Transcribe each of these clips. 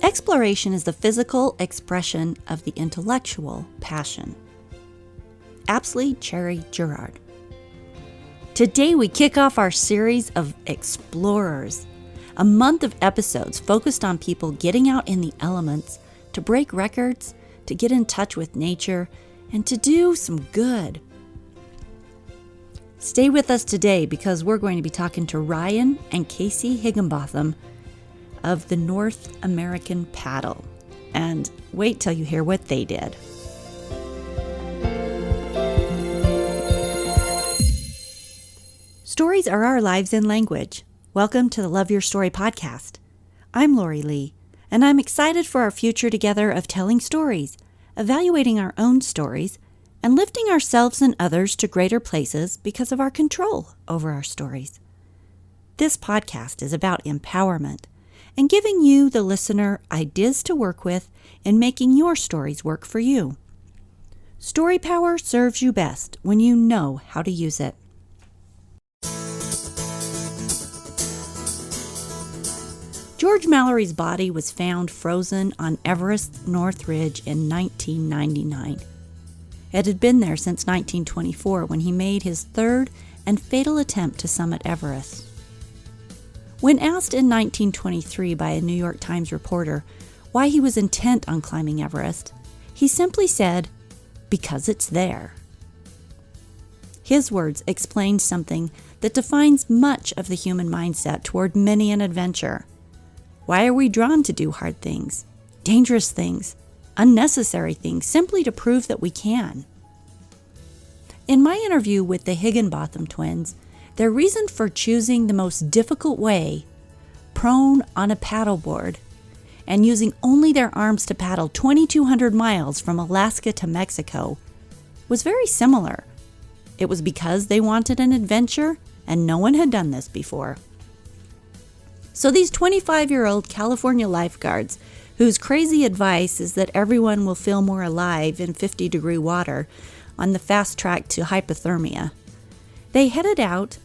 Exploration is the physical expression of the intellectual passion. Apsley Cherry Gerard. Today we kick off our series of Explorers, a month of episodes focused on people getting out in the elements to break records, to get in touch with nature, and to do some good. Stay with us today because we're going to be talking to Ryan and Casey Higgenbotham of the North American Paddle. And wait till you hear what they did. Stories are our lives in language. Welcome to the Love Your Story podcast. I'm Lori Lee, and I'm excited for our future together of telling stories, evaluating our own stories, and lifting ourselves and others to greater places because of our control over our stories. This podcast is about empowerment and giving you, the listener, ideas to work with in making your stories work for you. Story power serves you best when you know how to use it. George Mallory's body was found frozen on Everest North Ridge in 1999. It had been there since 1924 when he made his third and fatal attempt to summit Everest. When asked in 1923 by a New York Times reporter why he was intent on climbing Everest, he simply said, "Because it's there." His words explained something that defines much of the human mindset toward many an adventure. Why are we drawn to do hard things, dangerous things, unnecessary things, simply to prove that we can? In my interview with the Higgenbotham twins, their reason for choosing the most difficult way, prone on a paddleboard, and using only their arms to paddle 2,200 miles from Alaska to Mexico, was very similar. It was because they wanted an adventure, and no one had done this before. So these 25-year-old California lifeguards, whose crazy advice is that everyone will feel more alive in 50-degree water on the fast track to hypothermia, they headed out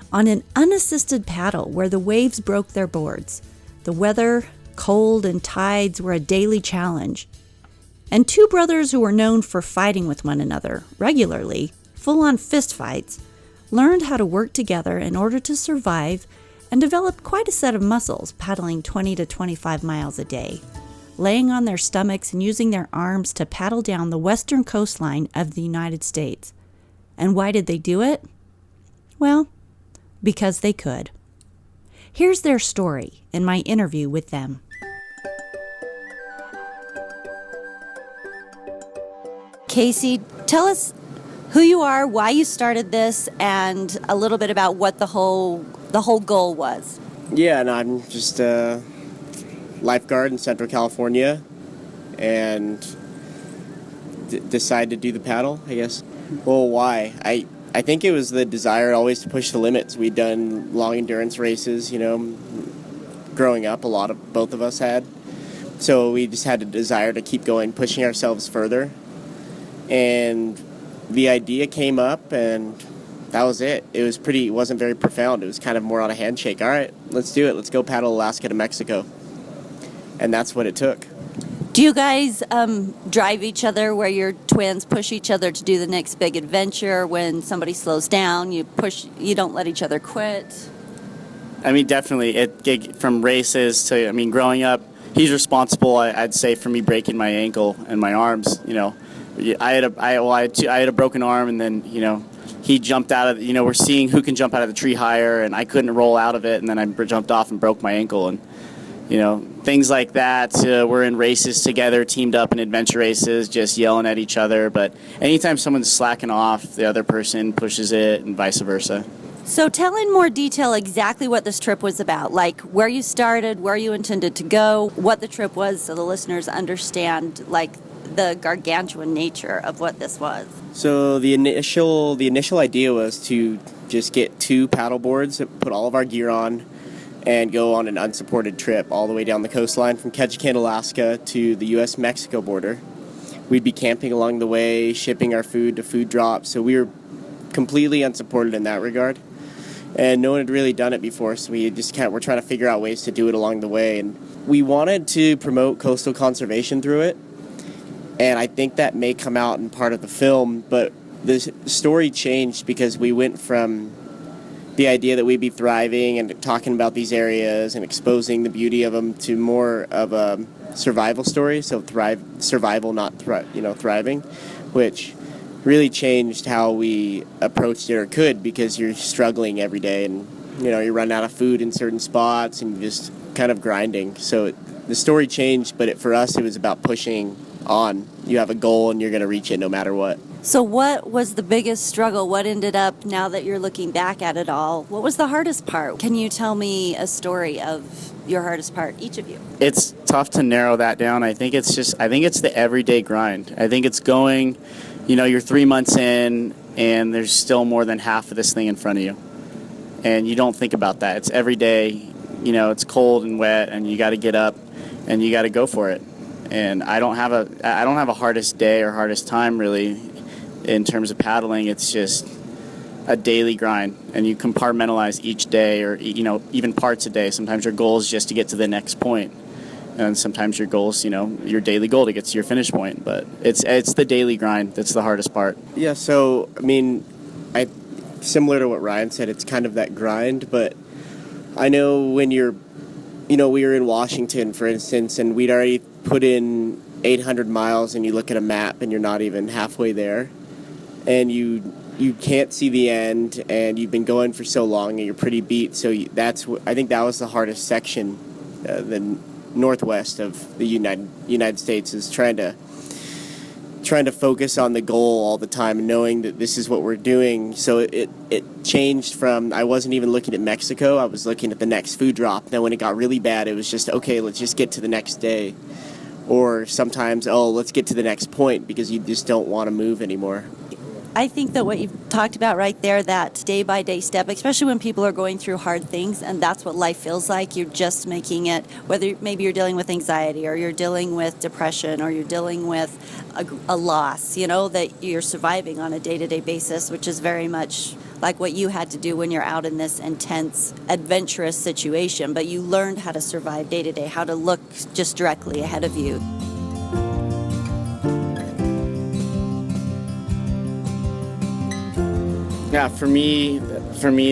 on an unassisted paddle where the waves broke their boards. The weather, cold, and tides were a daily challenge. And two brothers who were known for fighting with one another regularly, full-on fistfights, learned how to work together in order to survive and developed quite a set of muscles paddling 20 to 25 miles a day, laying on their stomachs and using their arms to paddle down the western coastline of the United States. And why did they do it? Well, because they could. Here's their story in my interview with them. Casey, tell us who you are, why you started this, and a little bit about what the whole goal was. Yeah, and I'm just a lifeguard in Central California and decided to do the paddle, I guess. Well, why? I think it was the desire always to push the limits. We'd done long endurance races, growing up, both of us had. So we just had a desire to keep going, pushing ourselves further. And the idea came up, and that was it. It wasn't very profound. It was kind of more on a handshake. All right, let's do it. Let's go paddle Alaska to Mexico. And that's what it took. Do you guys drive each other where your twins push each other to do the next big adventure? When somebody slows down, you don't let each other quit? I mean, definitely. From races to, growing up, he's responsible, I'd say, for me breaking my ankle and my arms. I had a broken arm, and then, he jumped out of, we're seeing who can jump out of the tree higher, and I couldn't roll out of it, and then I jumped off and broke my ankle, and things like that. We're in races together, teamed up in adventure races, just yelling at each other. But anytime someone's slacking off, the other person pushes it, and vice versa. So tell in more detail exactly what this trip was about, like where you started, where you intended to go, what the trip was, so the listeners understand, like, the gargantuan nature of what this was. So the initial idea was to just get two paddle boards, put all of our gear on, and go on an unsupported trip all the way down the coastline from Ketchikan, Alaska to the U.S.-Mexico border. We'd be camping along the way, shipping our food to food drops, so we were completely unsupported in that regard. and no one had really done it before, so we're trying to figure out ways to do it along the way. And we wanted to promote coastal conservation through it, and I think that may come out in part of the film, but the story changed because we went from the idea that we'd be thriving and talking about these areas and exposing the beauty of them to more of a survival story, so survival, not thriving, which really changed how we approached it, or could, because you're struggling every day and you run out of food in certain spots and you're just kind of grinding. So the story changed, but for us it was about pushing on. You have a goal and you're going to reach it no matter what. So what was the biggest struggle? What ended up, now that you're looking back at it all, what was the hardest part? Can you tell me a story of your hardest part, each of you? It's tough to narrow that down. I think it's the everyday grind. I think it's going, you're 3 months in and there's still more than half of this thing in front of you. And you don't think about that. It's every day, it's cold and wet and you got to get up and you got to go for it. And I don't have a hardest day or hardest time really in terms of paddling. It's just a daily grind, and you compartmentalize each day, or even parts a day. Sometimes your goal is just to get to the next point, and sometimes your goal is your daily goal to get to your finish point. But it's the daily grind that's the hardest part. Yeah. So similar to what Ryan said, it's kind of that grind. But I know when we were in Washington, for instance, and we'd already put in 800 miles, and you look at a map and you're not even halfway there, and you can't see the end, and you've been going for so long and you're pretty beat. So I think that was the hardest section, the northwest of the United States, is trying to focus on the goal all the time and knowing that this is what we're doing. So it changed from, I wasn't even looking at Mexico, I was looking at the next food drop. Then when it got really bad, it was just, okay, let's just get to the next day. Or sometimes, let's get to the next point, because you just don't want to move anymore. I think that what you've talked about right there, that day-by-day step, especially when people are going through hard things, and that's what life feels like. You're just making it, whether maybe you're dealing with anxiety, or you're dealing with depression, or you're dealing with a loss, that you're surviving on a day-to-day basis, which is very much like what you had to do when you're out in this intense, adventurous situation. But you learned how to survive day-to-day, how to look just directly ahead of you. Yeah, for me,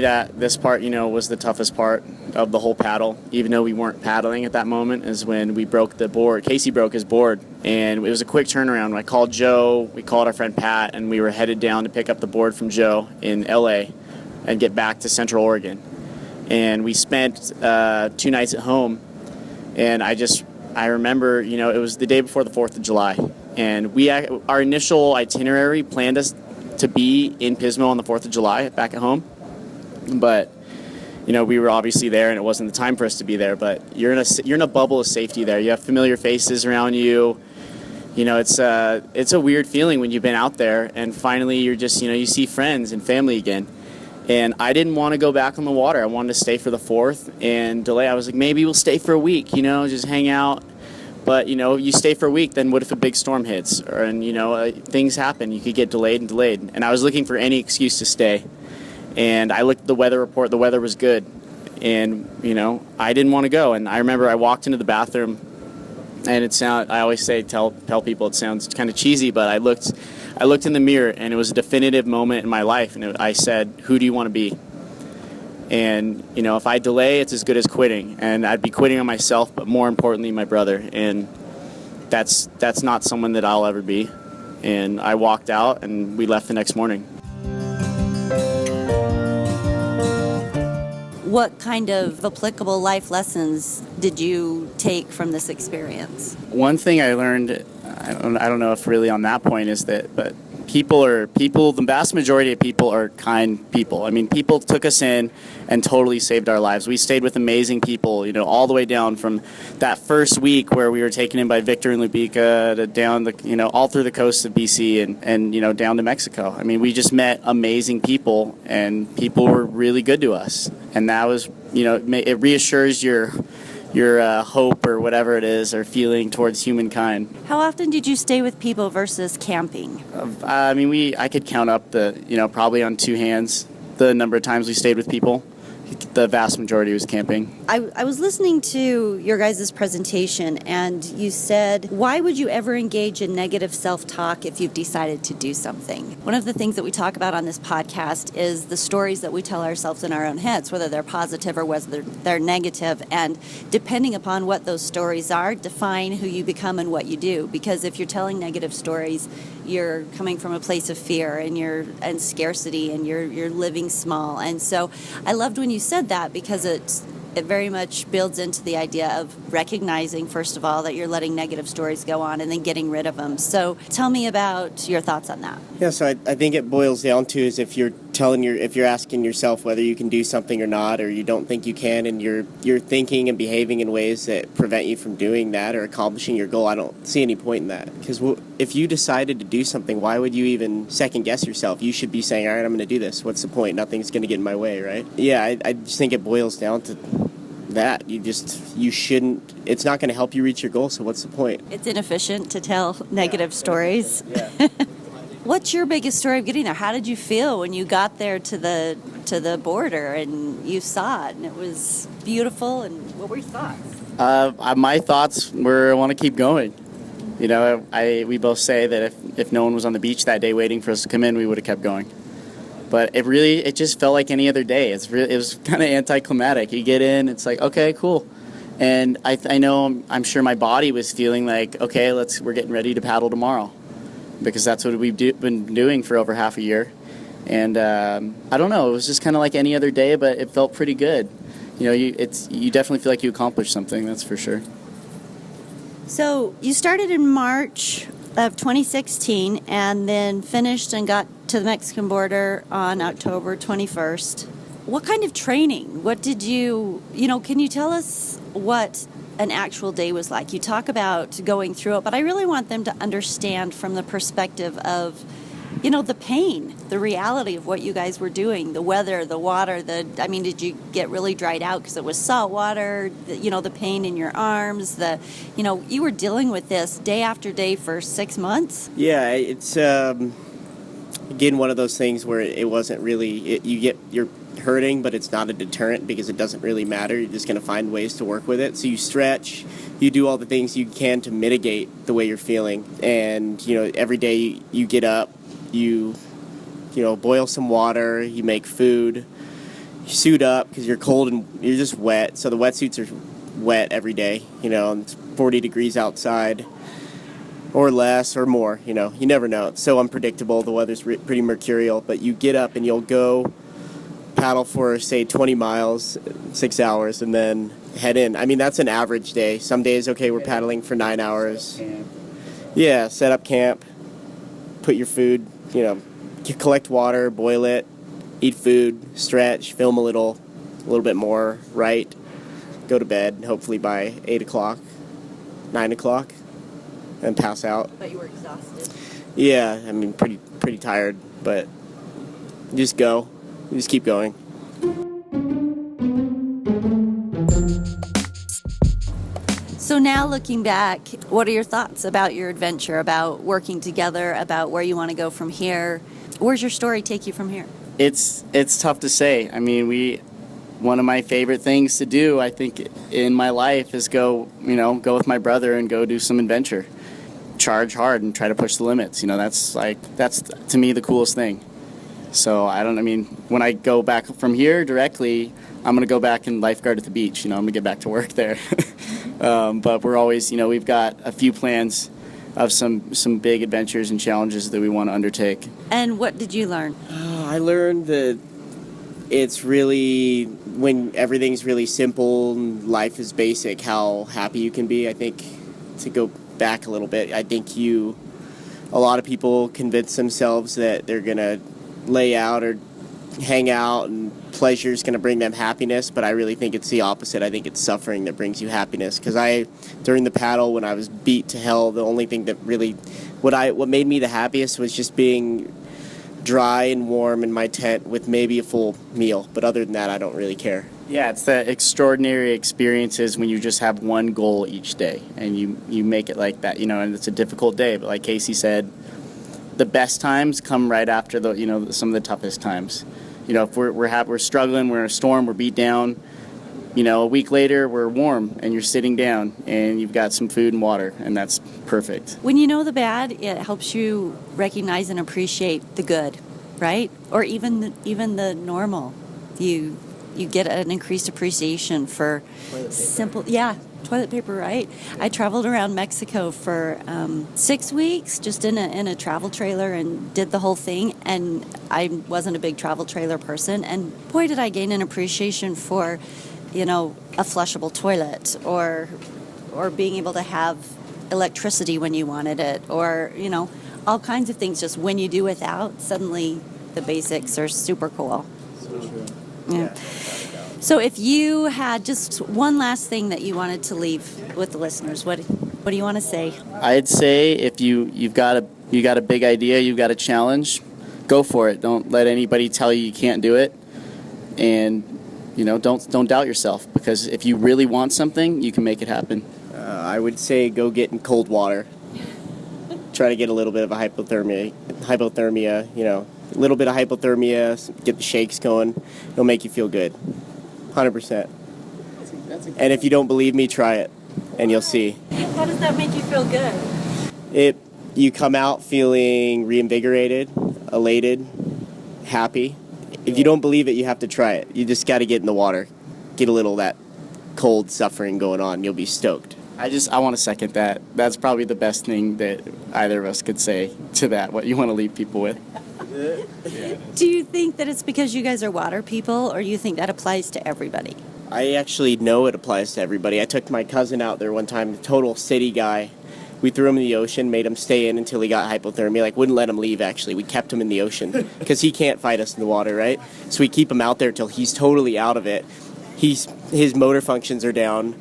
that this part, was the toughest part of the whole paddle. Even though we weren't paddling at that moment, is when we broke the board. Casey broke his board, and it was a quick turnaround. I called Joe, we called our friend Pat, and we were headed down to pick up the board from Joe in LA and get back to Central Oregon. And we spent 2 nights at home, and I remember, it was the day before the 4th of July, and our initial itinerary planned us to be in Pismo on the 4th of July back at home. But, we were obviously there, and it wasn't the time for us to be there. But you're in a bubble of safety there. You have familiar faces around you. It's a weird feeling when you've been out there, and finally you're just, you see friends and family again. And I didn't want to go back on the water. I wanted to stay for the 4th and delay. I was like, maybe we'll stay for a week, just hang out. But, you stay for a week, then what if a big storm hits? Things happen. You could get delayed. And I was looking for any excuse to stay. And I looked at the weather report. The weather was good. And, I didn't want to go. And I remember I walked into the bathroom, and I always say, tell people it sounds kind of cheesy, but I looked in the mirror, and it was a definitive moment in my life. And I said, who do you want to be? And, if I delay, it's as good as quitting. And I'd be quitting on myself, but more importantly, my brother. And that's not someone that I'll ever be. And I walked out, and we left the next morning. What kind of applicable life lessons did you take from this experience? One thing I learned, I don't know if really on that point is that, but the vast majority of people are kind people. I mean, people took us in and totally saved our lives. We stayed with amazing people, all the way down from that first week where we were taken in by Victor and Lubica to down all through the coast of BC and down to Mexico. I mean, we just met amazing people, and people were really good to us. And that was, it reassures your hope or whatever it is, or feeling towards humankind. How often did you stay with people versus camping? I could count up probably on 2 hands the number of times we stayed with people. the vast majority was camping. I was listening to your guys' presentation, and you said, why would you ever engage in negative self-talk if you've decided to do something? One of the things that we talk about on this podcast is the stories that we tell ourselves in our own heads, whether they're positive or whether they're negative, and depending upon what those stories are, define who you become and what you do. Because if you're telling negative stories, you're coming from a place of fear and scarcity, and you're living small. And so I loved when you said that, because it very much builds into the idea of recognizing, first of all, that you're letting negative stories go on and then getting rid of them. So tell me about your thoughts on that. Yeah, so I think it boils down to is if you're asking yourself whether you can do something or not, or you don't think you can, and you're thinking and behaving in ways that prevent you from doing that or accomplishing your goal, I don't see any point in that. Because if you decided to do something, why would you even second guess yourself? You should be saying, all right, I'm going to do this. What's the point? Nothing's going to get in my way, right? Yeah, I just think it boils down to that. You shouldn't, it's not going to help you reach your goal, so what's the point? It's inefficient to tell negative stories. Yeah. What's your biggest story of getting there? How did you feel when you got there to the border and you saw it and it was beautiful? And what were your thoughts? My thoughts were, I want to keep going. You know, we both say that if no one was on the beach that day waiting for us to come in, we would have kept going. But it just felt like any other day. It was kind of anticlimactic. You get in, it's like, okay, cool. And I know, I'm sure my body was feeling like, okay, we're getting ready to paddle tomorrow, because that's what we've been doing for over half a year. And I don't know, it was just kind of like any other day, but it felt pretty good. You know, you definitely feel like you accomplished something, that's for sure. So you started in March of 2016 and then finished and got to the Mexican border on October 21st. What kind of training? What did can you tell us what an actual day was like? You talk about going through it, but I really want them to understand from the perspective of, the pain, the reality of what you guys were doing, the weather, the water, did you get really dried out because it was salt water, the pain in your arms, you were dealing with this day after day for 6 months? Yeah, it's, again, one of those things where it wasn't really, you're hurting, but it's not a deterrent because it doesn't really matter. You're just going to find ways to work with it. So you stretch, you do all the things you can to mitigate the way you're feeling. And, every day you get up, you boil some water, you make food, you suit up because you're cold and you're just wet. So the wetsuits are wet every day, and it's 40 degrees outside or less or more, you never know. It's so unpredictable. The weather's pretty mercurial, but you get up and you'll go paddle for, say, 20 miles, 6 hours, and then head in. That's an average day. Some days, okay, we're paddling for 9 hours. Yeah, set up camp, put your food, collect water, boil it, eat food, stretch, film a little bit more, write, go to bed, hopefully by 8 o'clock, 9 o'clock, and pass out. But you were exhausted. Yeah, pretty tired, but just go. Just keep going. So now looking back, what are your thoughts about your adventure, about working together, about where you want to go from here? Where's your story take you from here? It's tough to say. One of my favorite things to do, I think, in my life is go with my brother and go do some adventure. Charge hard and try to push the limits. That's to me the coolest thing. So when I go back from here directly, I'm going to go back and lifeguard at the beach. I'm going to get back to work there. But we're always, we've got a few plans of some big adventures and challenges that we want to undertake. And what did you learn? I learned that it's really, when everything's really simple and life is basic, how happy you can be. I think, to go back a little bit, I think a lot of people convince themselves that they're going to lay out or hang out and pleasure is going to bring them happiness, but I really think it's the opposite. I think it's suffering that brings you happiness, because during the paddle, when I was beat to hell, the only thing that really, what made me the happiest was just being dry and warm in my tent with maybe a full meal, but other than that, I don't really care. Yeah, it's the extraordinary experiences when you just have one goal each day and you make it like that, and it's a difficult day, but like Casey said, the best times come right after some of the toughest times. You know, if we're struggling, we're in a storm, we're beat down. You know, a week later, we're warm and you're sitting down and you've got some food and water, and that's perfect. When you know the bad, it helps you recognize and appreciate the good, right? Or even the normal. You get an increased appreciation for toilet paper, right? I traveled around Mexico for 6 weeks, just in a travel trailer, and did the whole thing. And I wasn't a big travel trailer person, and boy, did I gain an appreciation for, you know, a flushable toilet, or being able to have electricity when you wanted it, or, you know, all kinds of things. Just when you do without, suddenly the basics are super cool. So true. Yeah. So if you had just one last thing that you wanted to leave with the listeners, what do you want to say? I'd say if you've got a big idea, you've got a challenge, go for it. Don't let anybody tell you can't do it, and you know, don't doubt yourself, because if you really want something, you can make it happen. I would say go get in cold water. Try to get a little bit of a hypothermia, you know, a little bit of hypothermia, get the shakes going. It'll make you feel good. 100%. And if you don't believe me, try it, and you'll see. How does that make you feel good? You come out feeling reinvigorated, elated, happy. If you don't believe it, you have to try it. You just got to get in the water, get a little of that cold suffering going on. You'll be stoked. I want to second that. That's probably the best thing that either of us could say to that, what you want to leave people with. Do you think that it's because you guys are water people, or you think that applies to everybody? I actually know it applies to everybody. I took my cousin out there one time, a total city guy. We threw him in the ocean, made him stay in until he got hypothermia. Like, wouldn't let him leave, actually. We kept him in the ocean because he can't fight us in the water, right? So we keep him out there till he's totally out of it. His motor functions are down,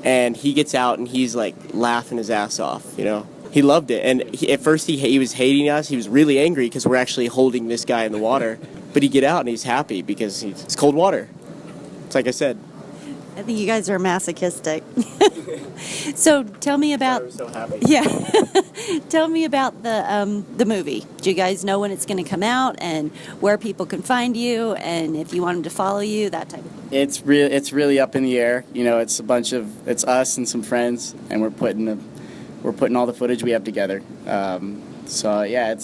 and he gets out and he's like laughing his ass off, you know. He loved it, and at first he was hating us. He was really angry because we're actually holding this guy in the water. But he get out and he's happy because it's cold water. It's like I said. I think you guys are masochistic. So tell me about. I'm so happy. Yeah. Tell me about the movie. Do you guys know when it's going to come out, and where people can find you, and if you want them to follow you, that type of thing? It's really up in the air. You know, it's it's us and some friends, and we're putting all the footage we have together. So yeah,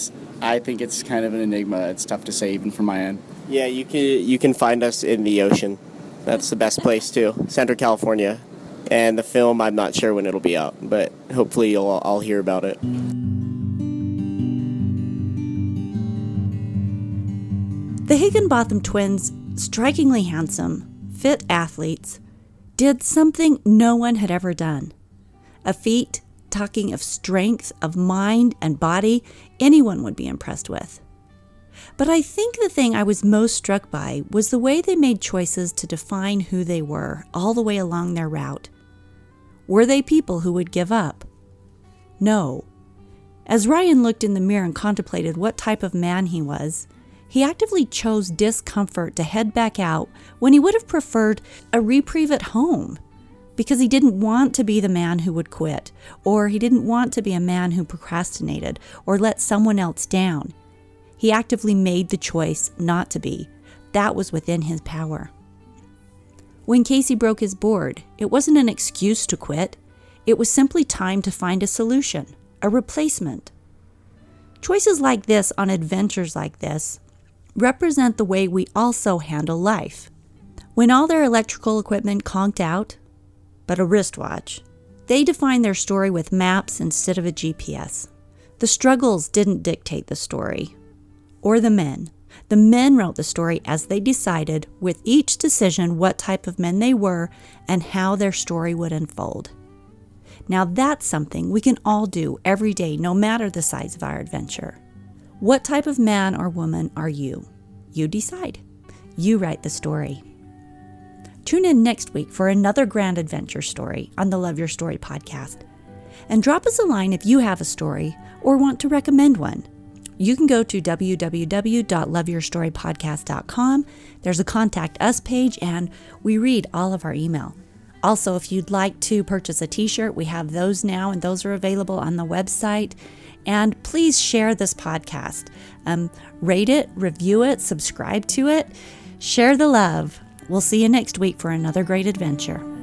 I think it's kind of an enigma. It's tough to say even from my end. Yeah, you can find us in the ocean. That's the best place too, Central California. And the film, I'm not sure when it'll be out, but hopefully I'll hear about it. The Higgenbotham twins, strikingly handsome, fit athletes, did something no one had ever done. A feat, talking of strength of mind and body, anyone would be impressed with. But I think the thing I was most struck by was the way they made choices to define who they were all the way along their route. Were they people who would give up? No. As Ryan looked in the mirror and contemplated what type of man he was, he actively chose discomfort to head back out when he would have preferred a reprieve at home, because he didn't want to be the man who would quit, or he didn't want to be a man who procrastinated or let someone else down. He actively made the choice not to be. That was within his power. When Casey broke his board, it wasn't an excuse to quit. It was simply time to find a solution, a replacement. Choices like this on adventures like this represent the way we also handle life. When all their electrical equipment conked out, but a wristwatch, they defined their story with maps instead of a GPS. The struggles didn't dictate the story. Or the men. The men wrote the story as they decided, with each decision, what type of men they were and how their story would unfold. Now that's something we can all do every day, no matter the size of our adventure. What type of man or woman are you? You decide. You write the story. Tune in next week for another grand adventure story on the Love Your Story podcast. And drop us a line if you have a story or want to recommend one. You can go to www.loveyourstorypodcast.com. There's a Contact Us page, and we read all of our email. Also, if you'd like to purchase a t-shirt, we have those now, and those are available on the website. And please share this podcast. Rate it, review it, subscribe to it. Share the love. We'll see you next week for another great adventure.